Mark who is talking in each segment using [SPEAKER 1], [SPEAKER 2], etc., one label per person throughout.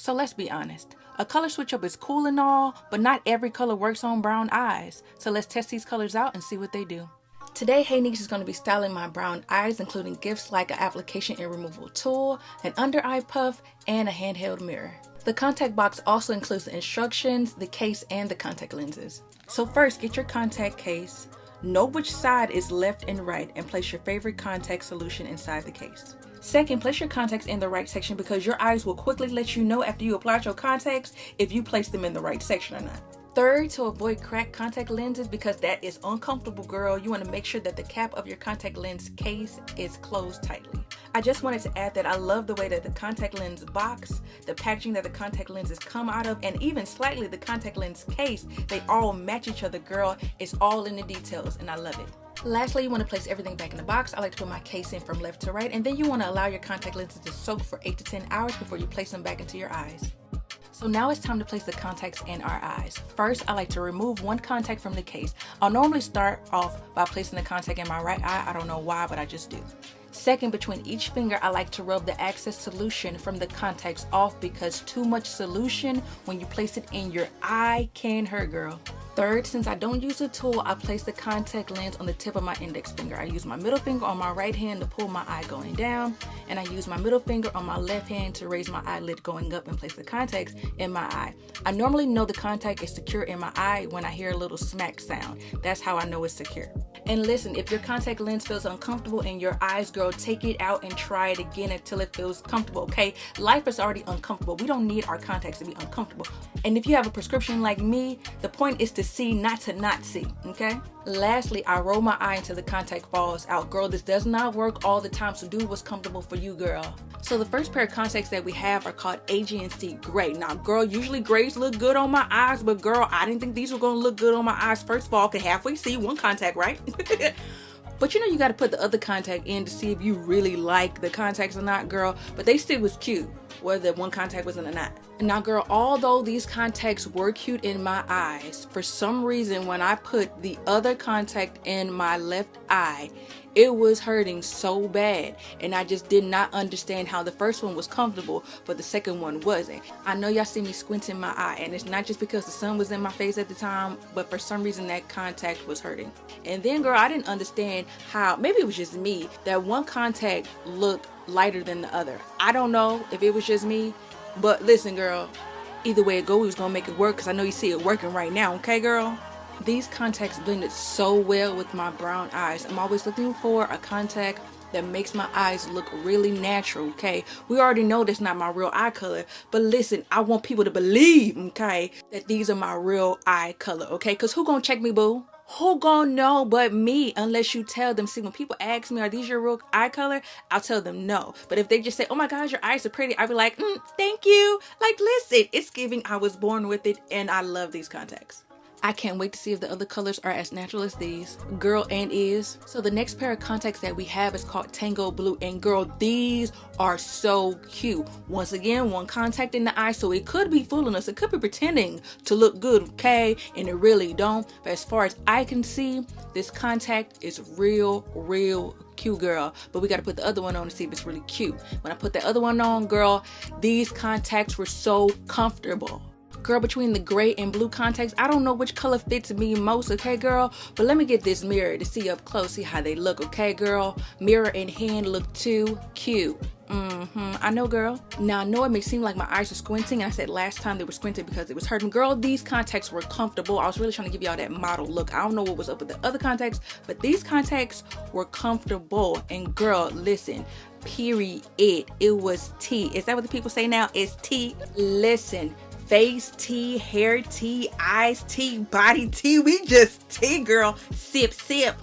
[SPEAKER 1] So let's be honest. A color switch up is cool and all, but not every color works on brown eyes. So let's test these colors out and see what they do. Today, Haniix is going to be styling my brown eyes, including gifts like an application and removal tool, an under eye puff, and a handheld mirror. The contact box also includes the instructions, the case, and the contact lenses. So first, get your contact case. Know which side is left and right, and place your favorite contact solution inside the case. Second, place your contacts in the right section because your eyes will quickly let you know after you apply your contacts if you place them in the right section or not. Third, to avoid cracked contact lenses because that is uncomfortable, girl, you want to make sure that the cap of your contact lens case is closed tightly. I just wanted to add that I love the way that the contact lens box, the packaging that the contact lenses come out of, and even slightly the contact lens case, they all match each other, girl. It's all in the details and I love it. Lastly, you want to place everything back in the box. I like to put my case in from left to right, and then you want to allow your contact lenses to soak for 8 to 10 hours before you place them back into your eyes. So now it's time to place the contacts in our eyes. First, I like to remove one contact from the case. I'll normally start off by placing the contact in my right eye. I don't know why, but I just do. Second, between each finger, I like to rub the excess solution from the contacts off because too much solution when you place it in your eye can hurt, girl. Third, since I don't use a tool, I place the contact lens on the tip of my index finger. I use my middle finger on my right hand to pull my eye going down, and I use my middle finger on my left hand to raise my eyelid going up and place the contacts in my eye. I normally know the contact is secure in my eye when I hear a little smack sound. That's how I know it's secure. And listen, if your contact lens feels uncomfortable in your eyes, girl, take it out and try it again until it feels comfortable, okay? Life is already uncomfortable. We don't need our contacts to be uncomfortable. And if you have a prescription like me, the point is to see, not to not see, okay? Lastly, I roll my eye until the contact falls out. Girl, this does not work all the time, so do what's comfortable for you, girl. So the first pair of contacts that we have are called Aegean Sea Grey. Now, girl, usually grays look good on my eyes, but girl, I didn't think these were gonna look good on my eyes. First of all, I could halfway see one contact, right? But you know you gotta put the other contact in to see if you really like the contacts or not, girl. But they still was cute, whether one contact was in or not. Now, girl, although these contacts were cute in my eyes, for some reason when I put the other contact in my left eye, it was hurting so bad, and I just did not understand how the first one was comfortable, but the second one wasn't. I know y'all see me squinting my eye, and it's not just because the sun was in my face at the time, but for some reason that contact was hurting. And then, girl, I didn't understand how, maybe it was just me, that one contact looked lighter than the other. I don't know if it was just me, but listen, girl, either way it goes, we was gonna make it work because I know you see it working right now, okay, girl? These contacts blended so well with my brown eyes. I'm always looking for a contact that makes my eyes look really natural, okay? We already know that's not my real eye color, but listen, I want people to believe, okay, that these are my real eye color, okay? Because who gonna check me, boo? Who gonna know but me unless you tell them? See, when people ask me, are these your real eye color? I'll tell them no. But if they just say, oh my gosh, your eyes are pretty, I'll be like, thank you. Like, listen, it's giving I was born with it, and I love these contacts. I can't wait to see if the other colors are as natural as these. Girl, and is. So the next pair of contacts that we have is called Tango Blue. And girl, these are so cute. Once again, one contact in the eye, so it could be fooling us. It could be pretending to look good, okay? And it really don't. But as far as I can see, this contact is real cute, girl. But we got to put the other one on to see if it's really cute. When I put the other one on, girl, these contacts were so comfortable. Girl, between the gray and blue contacts, I don't know which color fits me most, okay, girl? But let me get this mirror to see up close, see how they look, okay, girl? Mirror in hand look too cute. I know, girl. Now, I know it may seem like my eyes are squinting, and I said last time they were squinting because it was hurting. Girl, these contacts were comfortable. I was really trying to give y'all that model look. I don't know what was up with the other contacts, but these contacts were comfortable. And girl, listen, period. It was tea. Is that what the people say now? It's tea. Listen. Face tea, hair tea, eyes tea, body tea. We just tea, girl. Sip, sip.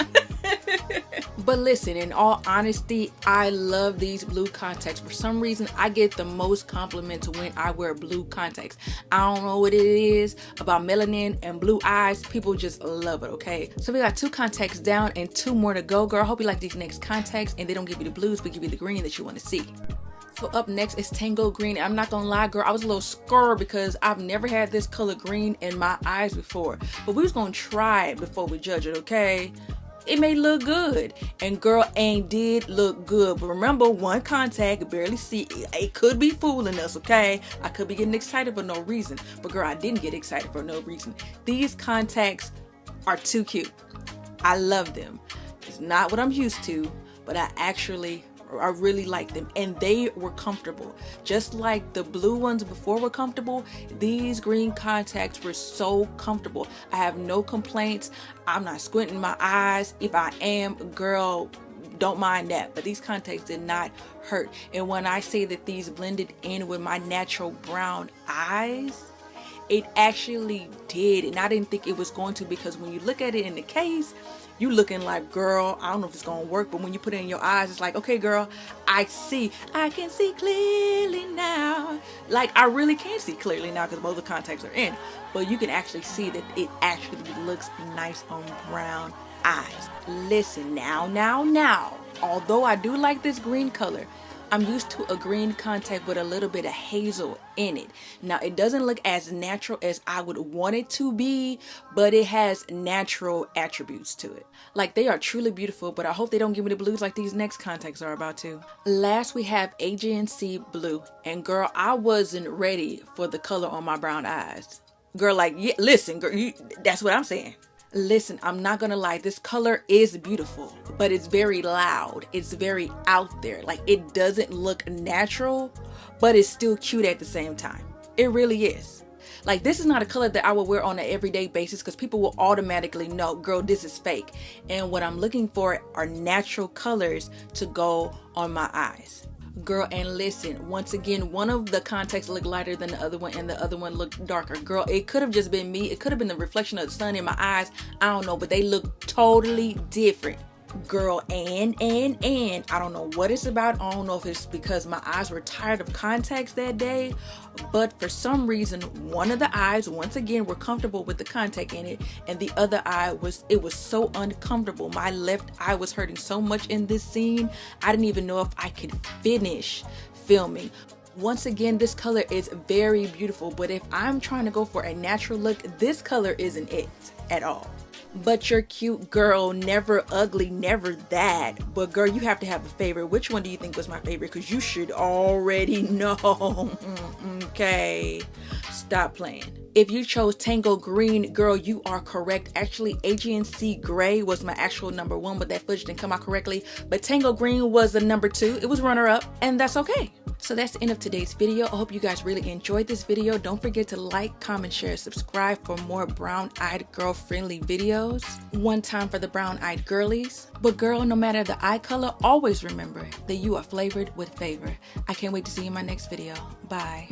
[SPEAKER 1] But listen, in all honesty, I love these blue contacts. For some reason, I get the most compliments when I wear blue contacts. I don't know what it is about melanin and blue eyes. People just love it, okay? So we got 2 contacts down and 2 more to go, girl. Hope you like these next contacts and they don't give you the blues, but give you the green that you want to see. So up next is Tango Green. I'm not gonna lie, girl, I was a little scared because I've never had this color green in my eyes before. But we was gonna try it before we judge it, okay? it may look good. And girl, ain't did look good. But remember, one contact, barely see, it could be fooling us, okay? I could be getting excited for no reason. But girl, I didn't get excited for no reason. These contacts are too cute. I love them. It's not what I'm used to, but I really like them, and they were comfortable. Just like the blue ones before were comfortable, these green contacts were so comfortable. I have no complaints. I'm not squinting my eyes. If I am, girl, don't mind that. But these contacts did not hurt. And when I say that these blended in with my natural brown eyes, it actually did. And I didn't think it was going to, because when you look at it in the case, you looking like, girl, I don't know if it's gonna work, but when you put it in your eyes, it's like, okay, girl, I can see clearly now. Like, I really can see clearly now because both the contacts are in, but you can actually see that it actually looks nice on brown eyes. Listen, now, although I do like this green color, I'm used to a green contact with a little bit of hazel in it. Now, it doesn't look as natural as I would want it to be, but it has natural attributes to it. Like, they are truly beautiful, but I hope they don't give me the blues like these next contacts are about to. Last, we have Aegean Sea Blue. And girl, I wasn't ready for the color on my brown eyes. Girl, like, yeah, listen, girl, that's what I'm saying. Listen, I'm not gonna lie, this color is beautiful, but it's very loud. It's very out there. Like, it doesn't look natural, but it's still cute at the same time. It really is. Like, this is not a color that I would wear on an everyday basis, because people will automatically know, girl, this is fake. And what I'm looking for are natural colors to go on my eyes. Girl, and listen, once again, one of the contacts looked lighter than the other one, and the other one looked darker. Girl, it could have just been me. It could have been the reflection of the sun in my eyes. I don't know, but they look totally different. Girl, and I don't know what it's about. I don't know if it's because my eyes were tired of contacts that day, but for some reason, one of the eyes, once again, were comfortable with the contact in it, and the other eye was so uncomfortable. My left eye was hurting so much in this scene, I didn't even know if I could finish filming. Once again, this color is very beautiful, but if I'm trying to go for a natural look, this color isn't it at all. But you're cute, girl, never ugly, never that. But girl, you have to have a favorite. Which one do you think was my favorite? Because you should already know. Okay, stop playing. If you chose Tango Green, girl, you are correct. Actually, Aegean Sea Grey was my actual number one, but that footage didn't come out correctly. But Tango Green was the number two. It was runner up, and that's okay. So that's the end of today's video. I hope you guys really enjoyed this video. Don't forget to like, comment, share, subscribe for more brown-eyed girl-friendly videos. One time for the brown-eyed girlies. But girl, no matter the eye color, always remember that you are flavored with favor. I can't wait to see you in my next video. Bye.